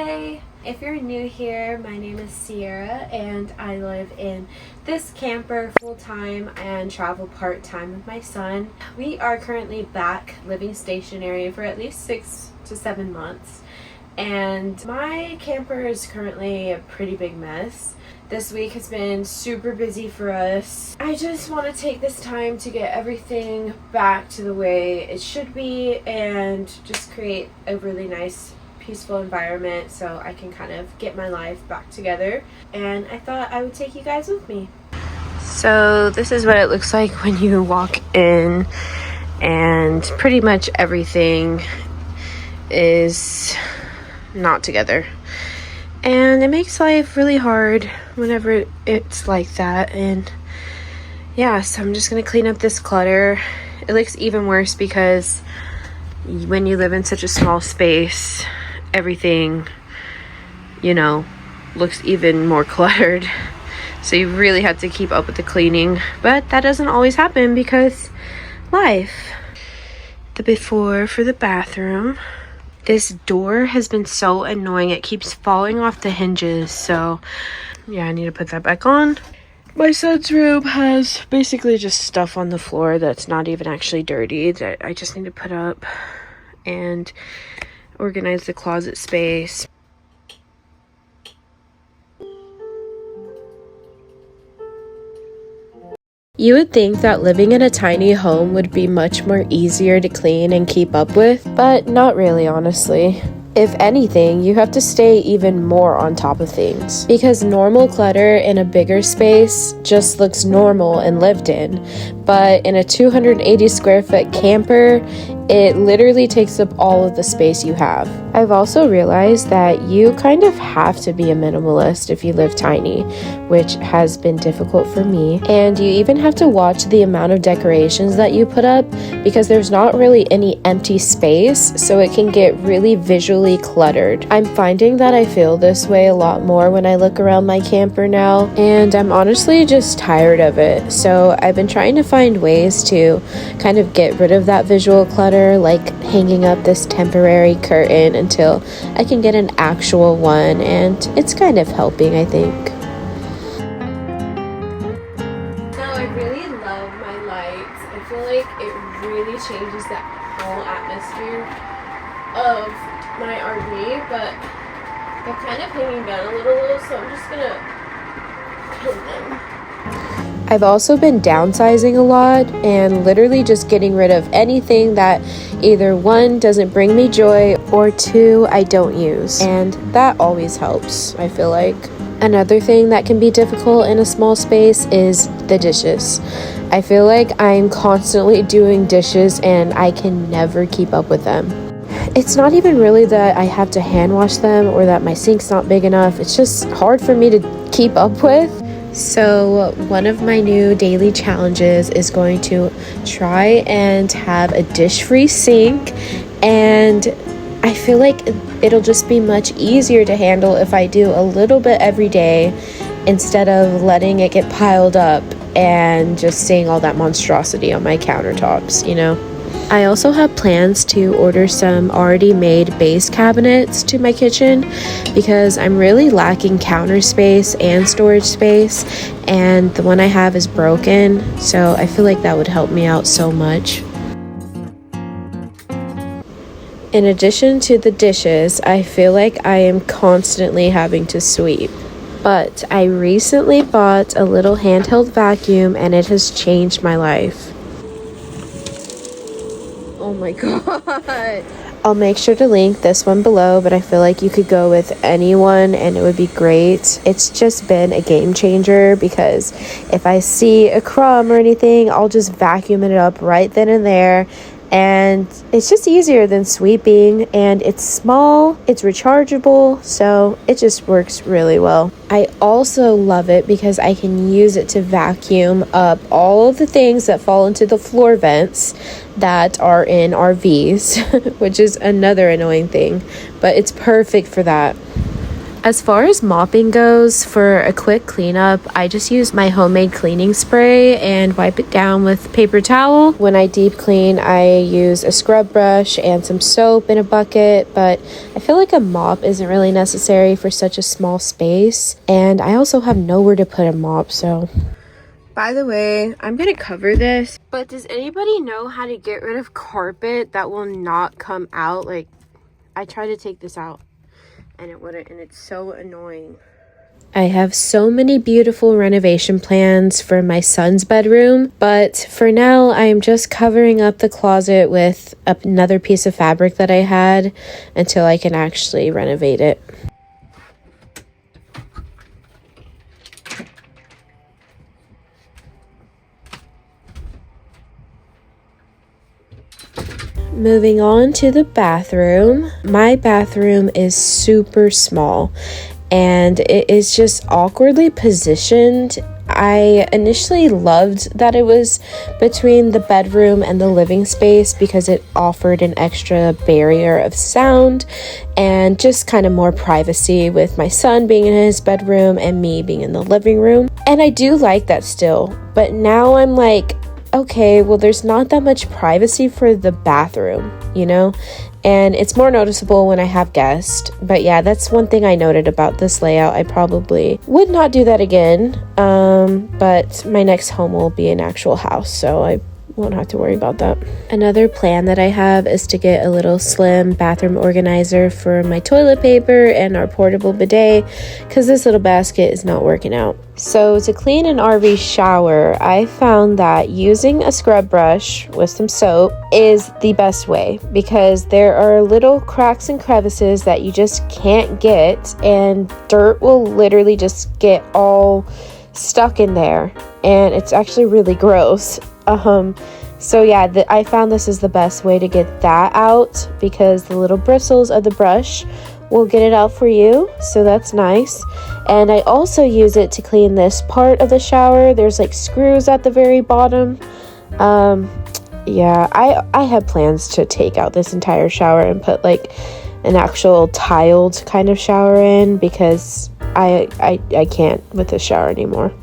Hi! If you're new here, my name is Sierra and I live in this camper full-time and travel part-time with my son. We are currently back living stationary for at least 6 to 7 months, and my camper is currently a pretty big mess. This week has been super busy for us. I just want to take this time to get everything back to the way it should be and just create a really nice peaceful environment so I can kind of get my life back together, and I thought I would take you guys with me. So this is what it looks like when you walk in, and pretty much everything is not together, and it makes life really hard whenever it's like that. And yeah, so I'm just gonna clean up this clutter. It looks even worse because when you live in such a small space, everything, looks even more cluttered. So you really have to keep up with the cleaning, but that doesn't always happen because life. The before for the bathroom. This door has been so annoying. It keeps falling off the hinges, so yeah, I need to put that back on. My son's room has basically just stuff on the floor that's not even actually dirty that I just need to put up and organize the closet space. You would think that living in a tiny home would be much more easier to clean and keep up with, but not really, honestly. If anything, you have to stay even more on top of things, because normal clutter in a bigger space just looks normal and lived in, but in a 280 square foot camper, it literally takes up all of the space you have. I've also realized that you kind of have to be a minimalist if you live tiny, which has been difficult for me. And you even have to watch the amount of decorations that you put up, because there's not really any empty space, so it can get really visually cluttered. I'm finding that I feel this way a lot more when I look around my camper now, and I'm honestly just tired of it. So I've been trying to find ways to kind of get rid of that visual clutter, like hanging up this temporary curtain until I can get an actual one, and it's kind of helping, I think. Now I really love my lights. I feel like it really changes the whole atmosphere of my RV, but they're kind of hanging down a little, so I'm just gonna pin them. I've also been downsizing a lot and literally just getting rid of anything that either one, doesn't bring me joy, or two, I don't use. And that always helps, I feel like. Another thing that can be difficult in a small space is the dishes. I feel like I'm constantly doing dishes and I can never keep up with them. It's not even really that I have to hand wash them or that my sink's not big enough. It's just hard for me to keep up with. So one of my new daily challenges is going to try and have a dish-free sink, and I feel like it'll just be much easier to handle if I do a little bit every day instead of letting it get piled up and just seeing all that monstrosity on my countertops, I also have plans to order some already made base cabinets to my kitchen because I'm really lacking counter space and storage space, and the one I have is broken, so I feel like that would help me out so much. In addition to the dishes, I feel like I am constantly having to sweep. But I recently bought a little handheld vacuum and it has changed my life. Oh my god. I'll make sure to link this one below, but I feel like you could go with anyone and it would be great. It's just been a game changer because if I see a crumb or anything, I'll just vacuum it up right then and there. And it's just easier than sweeping, and it's small, it's rechargeable, so it just works really well. I also love it because I can use it to vacuum up all of the things that fall into the floor vents that are in RVs, which is another annoying thing, but it's perfect for that. As far as mopping goes, for a quick cleanup, I just use my homemade cleaning spray and wipe it down with paper towel. When I deep clean, I use a scrub brush and some soap in a bucket, but I feel like a mop isn't really necessary for such a small space. And I also have nowhere to put a mop, so... By the way, I'm gonna cover this, but does anybody know how to get rid of carpet that will not come out? Like, I tried to take this out and it wouldn't, and it's so annoying. I have so many beautiful renovation plans for my son's bedroom, but for now I'm just covering up the closet with another piece of fabric that I had until I can actually renovate it. Moving on to the bathroom. My bathroom is super small and it is just awkwardly positioned. I initially loved that it was between the bedroom and the living space because it offered an extra barrier of sound and just kind of more privacy with my son being in his bedroom and me being in the living room. And I do like that still, but now I'm like, okay, well, there's not that much privacy for the bathroom, you know? And it's more noticeable when I have guests. But yeah, that's one thing I noted about this layout. I probably would not do that again. But my next home will be an actual house, so I won't have to worry about that. Another plan that I have is to get a little slim bathroom organizer for my toilet paper and our portable bidet because this little basket is not working out. So to clean an RV shower, I found that using a scrub brush with some soap is the best way because there are little cracks and crevices that you just can't get, and dirt will literally just get all stuck in there, and it's actually really gross. So yeah, I found this is the best way to get that out because the little bristles of the brush will get it out for you, so that's nice. And I also use it to clean this part of the shower. There's like screws at the very bottom. Yeah, I have plans to take out this entire shower and put like an actual tiled kind of shower in because I can't with the shower anymore.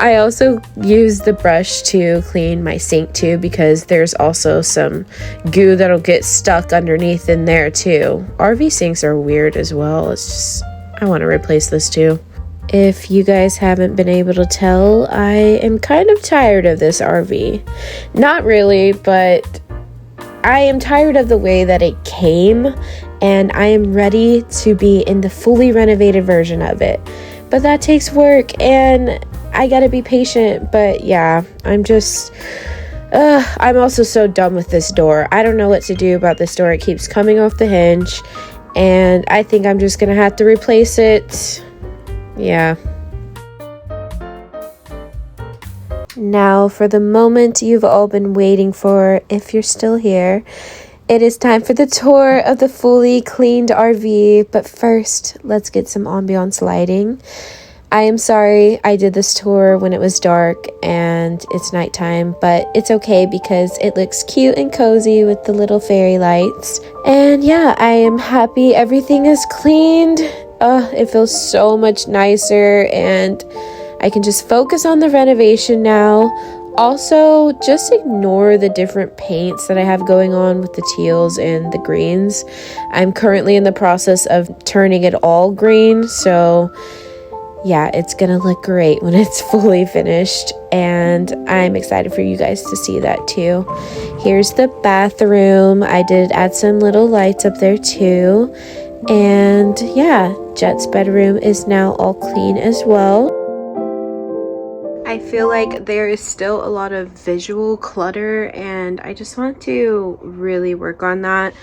I also use the brush to clean my sink too because there's also some goo that'll get stuck underneath in there too. RV sinks are weird as well. It's just, I want to replace this too. If you guys haven't been able to tell, I am kind of tired of this RV. Not really, but I am tired of the way that it came, and I am ready to be in the fully renovated version of it. But that takes work and I gotta be patient. But yeah, I'm also so done with this door. I don't know what to do about this door. It keeps coming off the hinge and I think I'm just gonna have to replace it. Yeah. Now for the moment you've all been waiting for, if you're still here. It is time for the tour of the fully cleaned RV, but first, let's get some ambiance lighting. I am sorry I did this tour when it was dark and it's nighttime, but it's okay because it looks cute and cozy with the little fairy lights. And yeah, I am happy everything is cleaned. It feels so much nicer and I can just focus on the renovation now. Also, just ignore the different paints that I have going on with the teals and the greens. I'm currently in the process of turning it all green, so yeah, it's gonna look great when it's fully finished, and I'm excited for you guys to see that too. Here's the bathroom. I did add some little lights up there too, and yeah, Jet's bedroom is now all clean as well. I feel like there is still a lot of visual clutter and I just want to really work on that.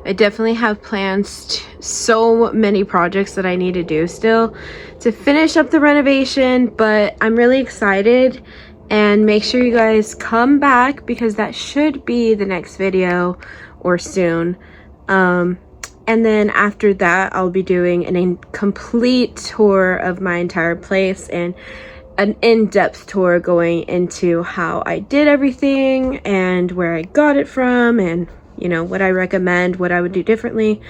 I definitely have plans, so many projects that I need to do still to finish up the renovation, but I'm really excited, and make sure you guys come back because that should be the next video or soon. And then after that, I'll be doing an incomplete tour of my entire place and an in-depth tour going into how I did everything and where I got it from and, you know, what I recommend, what I would do differently.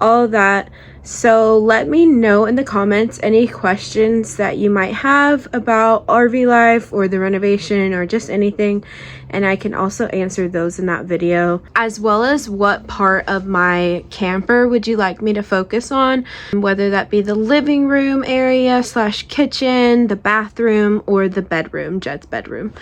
all that. So let me know in the comments any questions that you might have about RV life or the renovation or just anything, and I can also answer those in that video, as well as what part of my camper would you like me to focus on, whether that be the living room area / kitchen, the bathroom, or the bedroom, Jed's bedroom,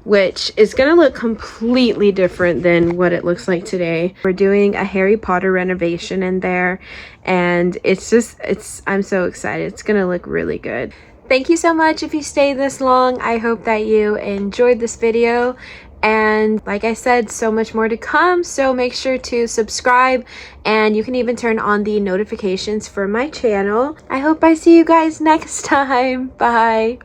which is gonna look completely different than what it looks like today. We're doing a Harry Potter renovation in there, and I'm so excited. It's gonna look really good. Thank you so much if you stayed this long. I hope that you enjoyed this video, and like I said, so much more to come, so make sure to subscribe, and you can even turn on the notifications for my channel. I hope I see you guys next time. Bye.